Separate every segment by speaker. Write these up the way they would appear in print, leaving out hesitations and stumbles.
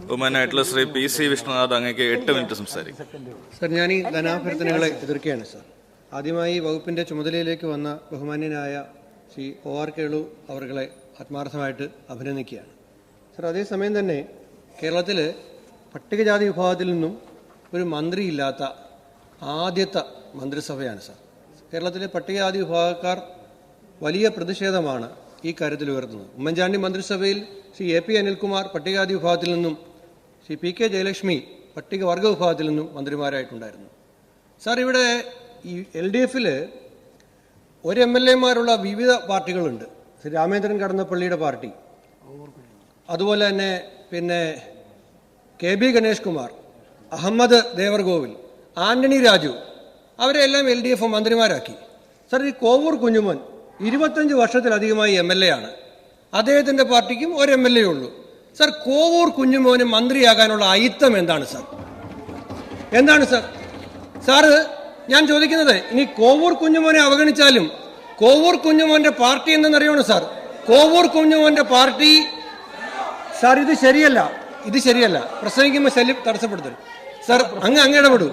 Speaker 1: ബഹുമാനായിട്ടുള്ള Shri PC Vishnunath അങ്ങേക്ക് 8 minute സംസാരിക്കും.
Speaker 2: Sir, ഞാൻ ഈ ധനാഭ്യർത്ഥനകളെ എതിർക്കുകയാണ് സർ. ആദ്യമായി വകുപ്പിൻ്റെ ചുമതലയിലേക്ക് വന്ന ബഹുമാന്യനായ ശ്രീ OR കേളു അവർകളെ ആത്മാർത്ഥമായിട്ട് അഭിനന്ദിക്കുകയാണ് സർ. അതേസമയം തന്നെ കേരളത്തിൽ പട്ടികജാതി വിഭാഗത്തിൽ നിന്നും ഒരു മന്ത്രിയില്ലാത്ത ആദ്യത്തെ മന്ത്രിസഭയാണ് സർ. കേരളത്തിലെ പട്ടികജാതി വിഭാഗക്കാർ വലിയ പ്രതിഷേധമാണ് ഈ കാര്യത്തിൽ ഉയർത്തുന്നത്. ഉമ്മൻചാണ്ടി മന്ത്രിസഭയിൽ ശ്രീ AP അനിൽകുമാർ പട്ടികജാതി വിഭാഗത്തിൽ നിന്നും ശ്രീ PK ജയലക്ഷ്മി പട്ടികവർഗ വിഭാഗത്തിൽ നിന്നും മന്ത്രിമാരായിട്ടുണ്ടായിരുന്നു സാർ. ഇവിടെ ഈ LDFിൽ ഒരു MLAമാരുള്ള വിവിധ പാർട്ടികളുണ്ട്. ശ്രീ രാമേന്ദ്രൻ കടന്നപ്പള്ളിയുടെ പാർട്ടി, അതുപോലെ തന്നെ പിന്നെ KB ഗണേഷ് കുമാർ, അഹമ്മദ് ദേവർഗോവിൽ, ആന്റണി രാജു, അവരെല്ലാം LDF മന്ത്രിമാരാക്കി സാർ. ഈ കോവൂർ കുഞ്ഞുമോൻ 25 വർഷത്തിലധികമായി MLA ആണ്. അദ്ദേഹത്തിൻ്റെ പാർട്ടിക്കും ഒരു MLA ഉള്ളൂ സാർ. കോവൂർ കുഞ്ഞുമോന് മന്ത്രിയാകാനുള്ള അയിത്തം എന്താണ് സാർ? എന്താണ് സാർ? സാറ് ഞാൻ ചോദിക്കുന്നത്, ഇനി കോവൂർ കുഞ്ഞുമോനെ അവഗണിച്ചാലും കോവൂർ കുഞ്ഞുമോന്റെ പാർട്ടി എന്തെന്നറിയണം സാർ. കോവൂർ കുഞ്ഞുമോന്റെ പാർട്ടി സാർ, ഇത് ശരിയല്ല, ഇത് ശരിയല്ല. പ്രസംഗിക്കുമ്പോൾ ശല്യം തടസ്സപ്പെടുത്തരുത് സാർ. അങ്ങ് ഇടപെടൂ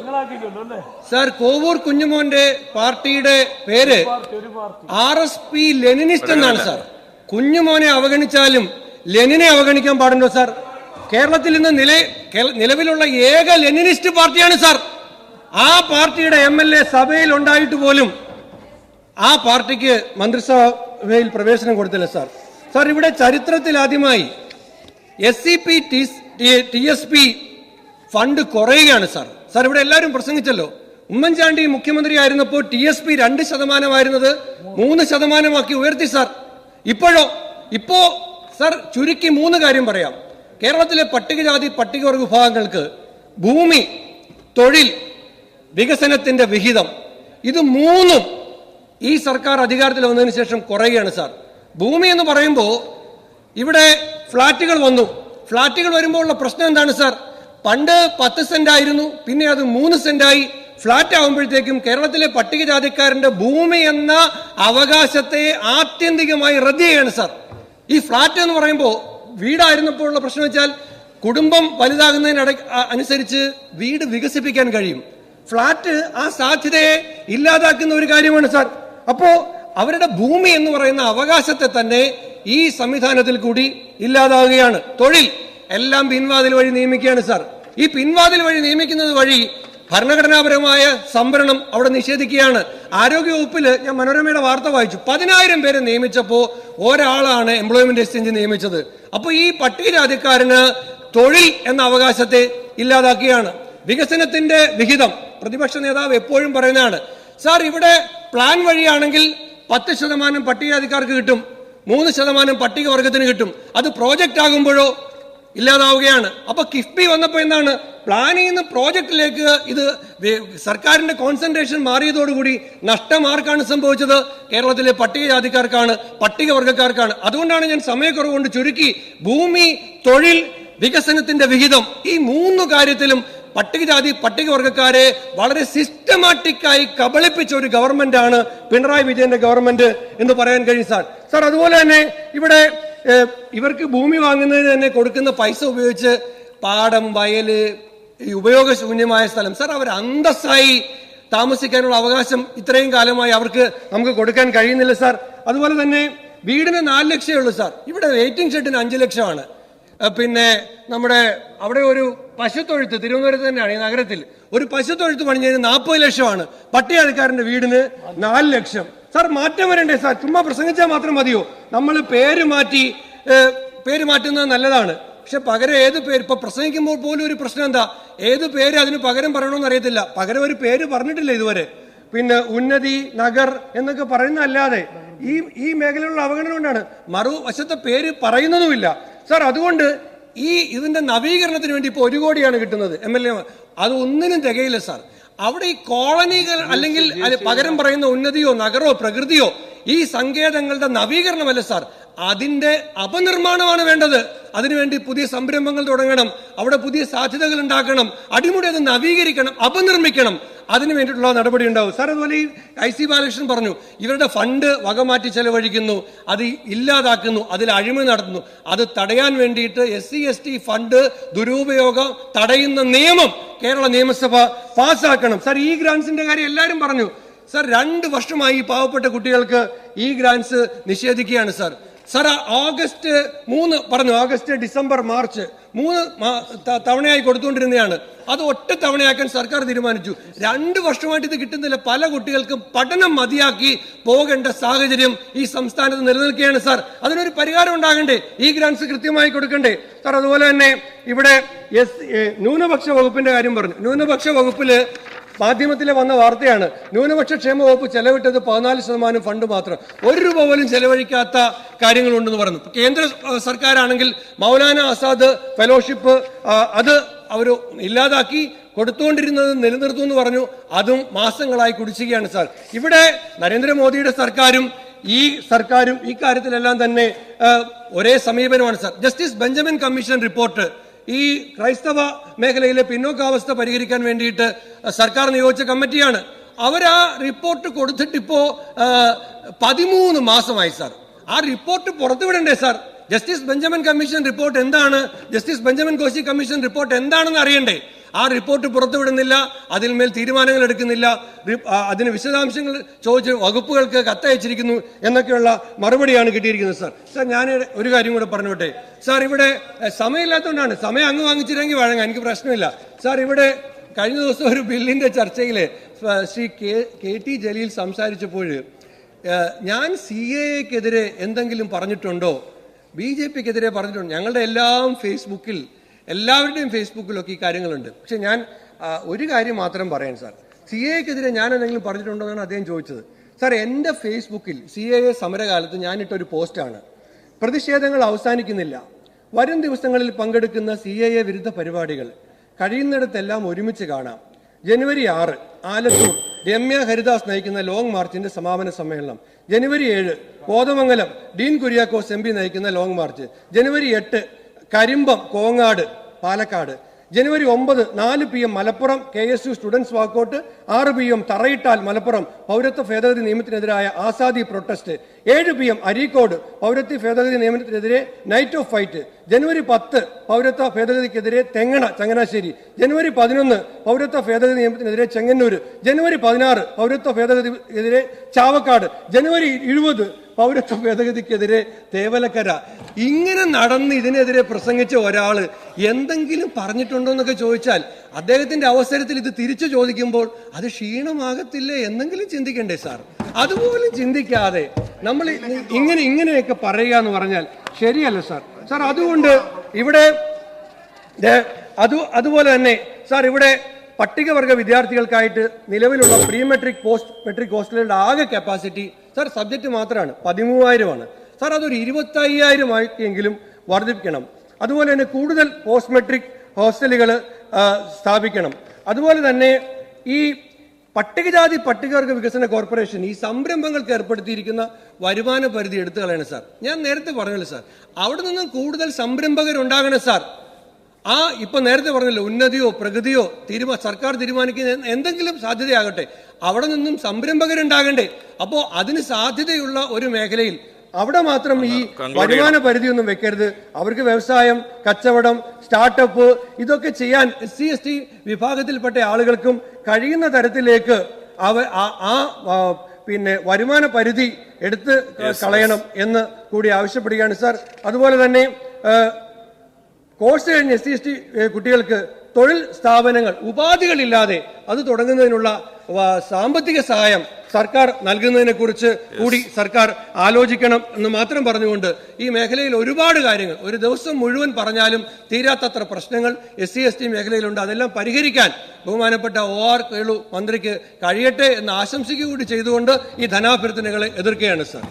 Speaker 2: സാർ. കോവൂർ കുഞ്ഞുമോന്റെ പാർട്ടിയുടെ പേര് RSP ലെനിനിസ്റ്റ് എന്നാണ് സാർ. കുഞ്ഞുമോനെ അവഗണിച്ചാലും ലെനിനെ അവഗണിക്കാൻ പാടുണ്ടോ സാർ? കേരളത്തിൽ ഇന്ന് നിലവിലുള്ള ഏക ലെനിനിസ്റ്റ് പാർട്ടിയാണ് സാർ. ആ പാർട്ടിയുടെ MLA സഭയിൽ ഉണ്ടായിട്ട് പോലും ആ പാർട്ടിക്ക് മന്ത്രിസഭയിൽ പ്രവേശനം കൊടുത്തില്ല സാർ. സാർ, ഇവിടെ ചരിത്രത്തിൽ ആദ്യമായി SCP TSP ഫണ്ട് കുറയുകയാണ് സാർ. സാർ, ഇവിടെ എല്ലാവരും പ്രസംഗിച്ചല്ലോ. ഉമ്മൻചാണ്ടി മുഖ്യമന്ത്രി ആയിരുന്നപ്പോൾ TSP 2% 3% ഉയർത്തി സാർ. ഇപ്പോ സാർ ചുരുക്കി 3 കാര്യം പറയാം. കേരളത്തിലെ പട്ടികജാതി പട്ടികവർഗ വിഭാഗങ്ങൾക്ക് ഭൂമി, തൊഴിൽ, വികസനത്തിന്റെ വിഹിതം, ഇത് 3 ഈ സർക്കാർ അധികാരത്തിൽ വന്നതിന് ശേഷം കുറയുകയാണ് സാർ. ഭൂമി എന്ന് പറയുമ്പോൾ ഇവിടെ ഫ്ളാറ്റുകൾ വന്നു. ഫ്ളാറ്റുകൾ വരുമ്പോൾ ഉള്ള പ്രശ്നം എന്താണ് സാർ? പണ്ട് 10 സെന്റ് ആയിരുന്നു, പിന്നെ അത് 3 സെന്റായി. ഫ്ളാറ്റ് ആകുമ്പോഴത്തേക്കും കേരളത്തിലെ പട്ടികജാതിക്കാരന്റെ ഭൂമി എന്ന അവകാശത്തെ ആത്യന്തികമായി റദ്ദ് ചെയ്യുകയാണ് സാർ. ഈ ഫ്ളാറ്റ് എന്ന് പറയുമ്പോൾ വീടായിരുന്നപ്പോൾ ഉള്ള പ്രശ്നം വെച്ചാൽ കുടുംബം വലുതാകുന്നതിനനുസരിച്ച് വീട് വികസിപ്പിക്കാൻ കഴിയും. ഫ്ളാറ്റ് ആ സാധ്യതയെ ഇല്ലാതാക്കുന്ന ഒരു കാര്യമാണ് സാർ. അപ്പോ അവരുടെ ഭൂമി എന്ന് പറയുന്ന അവകാശത്തെ തന്നെ ഈ സംവിധാനത്തിൽ കൂടി ഇല്ലാതാവുകയാണ്. തൊഴിൽ എല്ലാം പിൻവാതിൽ വഴി നിയമിക്കുകയാണ് സാർ. ഈ പിൻവാതിൽ വഴി നിയമിക്കുന്നത് വഴി ഭരണഘടനാപരമായ സംവരണം അവിടെ നിഷേധിക്കുകയാണ്. ആരോഗ്യവകുപ്പിൽ ഞാൻ മനോരമയുടെ വാർത്ത വായിച്ചു, 10,000 പേരെ നിയമിച്ചപ്പോൾ ഒരാളാണ് എംപ്ലോയ്മെന്റ് എക്സ്ചേഞ്ച് നിയമിച്ചത്. അപ്പോൾ ഈ പട്ടികജാതിക്കാരന് തൊഴിൽ എന്ന അവകാശത്തെ ഇല്ലാതാക്കുകയാണ്. വികസനത്തിന്റെ വിഹിതം പ്രതിപക്ഷ നേതാവ് എപ്പോഴും പറയുന്നതാണ് സാർ. ഇവിടെ പ്ലാൻ വഴിയാണെങ്കിൽ 10% പട്ടികജാതിക്കാർക്ക് കിട്ടും, 3% പട്ടികവർഗത്തിന് കിട്ടും. അത് പ്രോജക്റ്റ് ആകുമ്പോഴോ ഇല്ലാതാവുകയാണ്. അപ്പൊ കിഫ്ബി വന്നപ്പോൾ എന്താണ്, പ്ലാനിൽ നിന്ന് പ്രോജക്റ്റിലേക്ക് ഇത് സർക്കാരിന്റെ കോൺസെൻട്രേഷൻ മാറിയതോടുകൂടി നഷ്ടം ആർക്കാണ് സംഭവിച്ചത്? കേരളത്തിലെ പട്ടികജാതിക്കാർക്കാണ്, പട്ടികവർഗക്കാർക്കാണ്. അതുകൊണ്ടാണ് ഞാൻ സമയക്കുറവ് കൊണ്ട് ചുരുക്കി ഭൂമി, തൊഴിൽ, വികസനത്തിന്റെ വിഹിതം, ഈ 3 കാര്യത്തിലും പട്ടികജാതി പട്ടികവർഗക്കാരെ വളരെ സിസ്റ്റമാറ്റിക്കായി കബളിപ്പിച്ച ഒരു ഗവൺമെന്റ് ആണ് പിണറായി വിജയന്റെ ഗവൺമെന്റ് എന്ന് പറയാൻ കഴിയും സാർ. സാർ, അതുപോലെ തന്നെ ഇവിടെ ഇവർക്ക് ഭൂമി വാങ്ങുന്നതിന് തന്നെ കൊടുക്കുന്ന പൈസ ഉപയോഗിച്ച് പാടം, വയല്, ഈ ഉപയോഗശൂന്യമായ സ്ഥലം സാർ, അവർ അന്തസ്സായി താമസിക്കാനുള്ള അവകാശം ഇത്രയും കാലമായി നമുക്ക് കൊടുക്കാൻ കഴിയുന്നില്ല സാർ. അതുപോലെ തന്നെ വീടിന് 4 ലക്ഷമേ ഉള്ളൂ സാർ. ഇവിടെ വെയിറ്റിംഗ് ഷെഡിന് 5 ലക്ഷമാണ്. പിന്നെ നമ്മുടെ അവിടെ ഒരു പശുത്തൊഴുത്ത്, തിരുവനന്തപുരത്ത് തന്നെയാണ് ഈ നഗരത്തിൽ ഒരു പശുത്തൊഴുത്ത് പണിഞ്ഞതിന് 40 ലക്ഷമാണ്. പട്ടികജാതിക്കാരന്റെ വീടിന് 4 ലക്ഷം. സാർ, മാറ്റം വരണ്ടേ സാർ? ചുമ്മാ പ്രസംഗിച്ചാൽ മാത്രം മതിയോ? നമ്മൾ പേര് മാറ്റുന്നത് നല്ലതാണ്, പക്ഷെ പകരം ഏത് പേര്? ഇപ്പൊ പ്രസംഗിക്കുമ്പോൾ പോലും ഒരു പ്രശ്നം എന്താ, ഏത് പേര് അതിന് പകരം പറയണമെന്ന് അറിയത്തില്ല. പകരം ഒരു പേര് പറഞ്ഞിട്ടില്ല ഇതുവരെ. പിന്നെ ഉന്നതി, നഗർ എന്നൊക്കെ പറയുന്നതല്ലാതെ ഈ മേഖലയിലുള്ള അവഗണന കൊണ്ടാണ് മറുവശത്തെ പേര് പറയുന്നതുമില്ല സാർ. അതുകൊണ്ട് ഇതിന്റെ നവീകരണത്തിന് വേണ്ടി ഇപ്പോൾ 1 കോടിയാണ് കിട്ടുന്നത് MLA. അത് ഒന്നിനും തികയില്ല സാർ. അവിടെ ഈ കോളനികൾ അല്ലെങ്കിൽ പകരം പറയുന്ന ഉന്നതിയോ നഗരോ പ്രകൃതിയോ ഈ സങ്കേതങ്ങളുടെ നവീകരണമല്ല സാർ, അതിന്റെ അപനിർമ്മാണമാണ് വേണ്ടത്. അതിനുവേണ്ടി പുതിയ സംരംഭങ്ങൾ തുടങ്ങണം, അവിടെ പുതിയ സാധ്യതകൾ ഉണ്ടാക്കണം, അടിമുടി അത് നവീകരിക്കണം, അപനിർമ്മിക്കണം. അതിനു വേണ്ടിയിട്ടുള്ള നടപടി ഉണ്ടാവും സാർ. അതുപോലെ ഈ IC ബാലകൃഷ്ണൻ പറഞ്ഞു, ഇവരുടെ ഫണ്ട് വകമാറ്റി ചെലവഴിക്കുന്നു, അത് ഇല്ലാതാക്കുന്നു, അതിൽ അഴിമതി നടത്തുന്നു. അത് തടയാൻ വേണ്ടിയിട്ട് SC/ST ഫണ്ട് ദുരുപയോഗം തടയുന്ന നിയമം കേരള നിയമസഭ പാസ്സാക്കണം സാർ. ഈ ഗ്രാൻസിന്റെ കാര്യം എല്ലാവരും പറഞ്ഞു സാർ. 2 വർഷമായി പാവപ്പെട്ട കുട്ടികൾക്ക് ഈ ഗ്രാൻസ് നിഷേധിക്കുകയാണ് സാർ. സാർ ഓഗസ്റ്റ് 3 പറഞ്ഞു, ഓഗസ്റ്റ്, ഡിസംബർ, മാർച്ച് 3 തവണയായി കൊടുത്തുകൊണ്ടിരുന്നതാണ്. അത് ഒറ്റ തവണയാക്കാൻ സർക്കാർ തീരുമാനിച്ചു. 2 വർഷമായിട്ട് ഇത് കിട്ടുന്നില്ല. പല കുട്ടികൾക്കും പഠനം മതിയാക്കി പോകേണ്ട സാഹചര്യം ഈ സംസ്ഥാനത്ത് നിലനിൽക്കുകയാണ് സാർ. അതിനൊരു പരിഹാരം ഉണ്ടാകണ്ടേ? ഈ ഗ്രാൻസ് കൃത്യമായി കൊടുക്കണ്ടേ സാർ? അതുപോലെ തന്നെ ഇവിടെ ന്യൂനപക്ഷ വകുപ്പിന്റെ കാര്യം പറഞ്ഞു. ന്യൂനപക്ഷ വകുപ്പില് മാധ്യമത്തിലെ വന്ന വാർത്തയാണ്, ന്യൂനപക്ഷ ക്ഷേമ വകുപ്പ് ചെലവിട്ടത് 14% ഫണ്ട് മാത്രം, 1 രൂപ പോലും ചെലവഴിക്കാത്ത കാര്യങ്ങളുണ്ടെന്ന് പറഞ്ഞു. കേന്ദ്ര സർക്കാരാണെങ്കിൽ മൗലാന ആസാദ് ഫെലോഷിപ്പ് അത് അവർ ഇല്ലാതാക്കി, കൊടുത്തുകൊണ്ടിരുന്നത് നിലനിർത്തുമെന്ന് പറഞ്ഞു. അതും മാസങ്ങളായി കുടിശ്ശികയാണ് സാർ. ഇവിടെ നരേന്ദ്രമോദിയുടെ സർക്കാരും ഈ സർക്കാരും ഈ കാര്യത്തിലെല്ലാം തന്നെ ഒരേ സമീപനമാണ് sir. Justice Benjamin commission report ഈ ക്രൈസ്തവ മേഖലയിലെ പിന്നോക്കാവസ്ഥ പരിഹരിക്കാൻ വേണ്ടിയിട്ട് സർക്കാർ നിയോഗിച്ച കമ്മിറ്റിയാണ്. അവർ ആ റിപ്പോർട്ട് കൊടുത്തിട്ടിപ്പോ 13 മാസമായി സാർ. ആ റിപ്പോർട്ട് പുറത്തുവിടണ്ടേ സാർ? ജസ്റ്റിസ് ബെഞ്ചമിൻ കമ്മീഷൻ റിപ്പോർട്ട് എന്താണ്, justice Benjamin Koshy commission report എന്താണെന്ന് അറിയണ്ടേ? ആ റിപ്പോർട്ട് പുറത്തുവിടുന്നില്ല, അതിന്മേൽ തീരുമാനങ്ങൾ എടുക്കുന്നില്ല, അതിന് വിശദാംശങ്ങൾ ചോദിച്ച് വകുപ്പുകൾക്ക് കത്തയച്ചിരിക്കുന്നു എന്നൊക്കെയുള്ള മറുപടിയാണ് കിട്ടിയിരിക്കുന്നത് സാർ. സാർ ഞാൻ ഒരു കാര്യം കൂടെ പറഞ്ഞോട്ടെ സാർ. ഇവിടെ സമയമില്ലാത്തതുകൊണ്ടാണ്, സമയം അങ്ങ് വാങ്ങിച്ചില്ലെങ്കിൽ വഴങ്ങാം, എനിക്ക് പ്രശ്നമില്ല സാർ. ഇവിടെ കഴിഞ്ഞ ദിവസം ഒരു ബില്ലിന്റെ ചർച്ചയിൽ ശ്രീ KT ജലീൽ സംസാരിച്ചപ്പോൾ ഞാൻ CAA-ക്കെതിരെ എന്തെങ്കിലും പറഞ്ഞിട്ടുണ്ടോ, BJP-ക്കെതിരെ പറഞ്ഞിട്ടുണ്ടോ? ഞങ്ങളുടെ എല്ലാവരുടെയും ഫേസ്ബുക്കിലൊക്കെ ഈ കാര്യങ്ങളുണ്ട്. പക്ഷെ ഞാൻ ഒരു കാര്യം മാത്രം പറയാൻ സാർ, CAA-ക്കെതിരെ ഞാൻ എന്തെങ്കിലും പറഞ്ഞിട്ടുണ്ടോ എന്നാണ് അദ്ദേഹം ചോദിച്ചത്. സാർ, എൻ്റെ ഫേസ്ബുക്കിൽ CAA സമരകാലത്ത് ഞാനിട്ടൊരു പോസ്റ്റാണ്, പ്രതിഷേധങ്ങൾ അവസാനിക്കുന്നില്ല, വരും ദിവസങ്ങളിൽ പങ്കെടുക്കുന്ന CAA വിരുദ്ധ പരിപാടികൾ കഴിയുന്നിടത്തെല്ലാം ഒരുമിച്ച് കാണാം. ജനുവരി 6 ആലത്തൂർ രമ്യ ഹരിദാസ് നയിക്കുന്ന ലോങ് മാർച്ചിന്റെ സമാപന സമ്മേളനം. ജനുവരി 7 കോതമംഗലം ഡീൻ കുര്യാക്കോസ് MP നയിക്കുന്ന ലോങ് മാർച്ച്. ജനുവരി 8 കരിമ്പം കോങ്ങാട് പാലക്കാട്. ജനുവരി 9 4 PM Malappuram KSU students walkout. 6 PM Tharayittal Malappuram പൗരത്വ ഭേദഗതി നിയമത്തിനെതിരായ ആസാദി പ്രൊട്ടസ്റ്റ്. 7 PM അരീക്കോട് പൗരത്വ ഭേദഗതി നിയമത്തിനെതിരെ നൈറ്റ് ഓഫ് ഫൈറ്റ്. ജനുവരി 10 പൗരത്വ ഭേദഗതിക്കെതിരെ ചങ്ങനാശ്ശേരി. ജനുവരി 11 പൗരത്വ ഭേദഗതി നിയമത്തിനെതിരെ ചെങ്ങന്നൂർ. ജനുവരി 16 പൗരത്വ ഭേദഗതിക്കെതിരെ ചാവക്കാട്. ജനുവരി 20 പൗരത്വ ഭേദഗതിക്കെതിരെ തേവലക്കര. ഇങ്ങനെ നടന്ന് ഇതിനെതിരെ പ്രസംഗിച്ച ഒരാൾ എന്തെങ്കിലും പറഞ്ഞിട്ടുണ്ടോ എന്നൊക്കെ ചോദിച്ചാൽ അദ്ദേഹത്തിന്റെ അവസരത്തിൽ ഇത് തിരിച്ചു ചോദിക്കുമ്പോൾ അത് ക്ഷീണമാകത്തില്ലേ എന്നെങ്കിലും ചിന്തിക്കണ്ടേ സാർ? അതുപോലും ചിന്തിക്കാതെ നമ്മൾ ഇങ്ങനെയൊക്കെ പറയുക എന്ന് പറഞ്ഞാൽ ശരിയല്ല സാർ. സാർ അതുകൊണ്ട് ഇവിടെ അതുപോലെ തന്നെ സാർ ഇവിടെ പട്ടികവർഗ വിദ്യാർത്ഥികൾക്കായിട്ട് നിലവിലുള്ള പ്രീ മെട്രിക് പോസ്റ്റ് മെട്രിക് ഹോസ്റ്റലുകളുടെ ആകെ കപ്പാസിറ്റി സാർ സബ്ജക്റ്റ് മാത്രമാണ് 13,000 സാർ. അതൊരു 25,000 ആയെങ്കിലും വർദ്ധിപ്പിക്കണം. അതുപോലെ തന്നെ കൂടുതൽ പോസ്റ്റ് മെട്രിക് ഹോസ്റ്റലുകൾ സ്ഥാപിക്കണം. അതുപോലെ തന്നെ ഈ പട്ടികജാതി പട്ടികവർഗ വികസന കോർപ്പറേഷൻ ഈ സംരംഭങ്ങൾക്ക് ഏർപ്പെടുത്തിയിരിക്കുന്ന വരുമാന പരിധി എടുത്തു കളയണം സാർ. ഞാൻ നേരത്തെ പറഞ്ഞല്ലോ സാർ, അവിടെ നിന്നും കൂടുതൽ സംരംഭകരുണ്ടാകണം സാർ. ഇപ്പൊ നേരത്തെ പറഞ്ഞല്ലോ, ഉന്നതിയോ പ്രഗതിയോ സർക്കാർ തീരുമാനിക്കുന്ന എന്തെങ്കിലും സാധ്യതയാകട്ടെ, അവിടെ നിന്നും സംരംഭകരുണ്ടാകണ്ടേ? അപ്പോ അതിന് സാധ്യതയുള്ള ഒരു മേഖലയിൽ അവിടെ മാത്രം ഈ വരുമാന പരിധിയൊന്നും വെക്കരുത്. അവർക്ക് വ്യവസായം, കച്ചവടം, സ്റ്റാർട്ടപ്പ് ഇതൊക്കെ ചെയ്യാൻ SC/ST വിഭാഗത്തിൽപ്പെട്ട ആളുകൾക്കും കഴിയുന്ന തരത്തിലേക്ക് പിന്നെ വരുമാന പരിധി എടുത്ത് കളയണം എന്ന് കൂടി ആവശ്യപ്പെടുകയാണ് സാർ. അതുപോലെ തന്നെ കോഴ്സ് കഴിഞ്ഞ SC/ST കുട്ടികൾക്ക് തൊഴിൽ സ്ഥാപനങ്ങൾ ഉപാധികളില്ലാതെ അത് തുടങ്ങുന്നതിനുള്ള സാമ്പത്തിക സഹായം സർക്കാർ നൽകുന്നതിനെ കുറിച്ച് കൂടി സർക്കാർ ആലോചിക്കണം എന്ന് മാത്രം പറഞ്ഞുകൊണ്ട് ഈ മേഖലയിൽ ഒരുപാട് കാര്യങ്ങൾ ഒരു ദിവസം മുഴുവൻ പറഞ്ഞാലും തീരാത്തത്ര പ്രശ്നങ്ങൾ SC/ST മേഖലയിലുണ്ട്. അതെല്ലാം പരിഹരിക്കാൻ ബഹുമാനപ്പെട്ട OR കേളു മന്ത്രിക്ക് കഴിയട്ടെ എന്ന് ആശംസിക്കുക കൂടി ചെയ്തുകൊണ്ട് ഈ ധനാഭ്യർത്ഥനകളെ എതിർക്കുകയാണ് സാർ.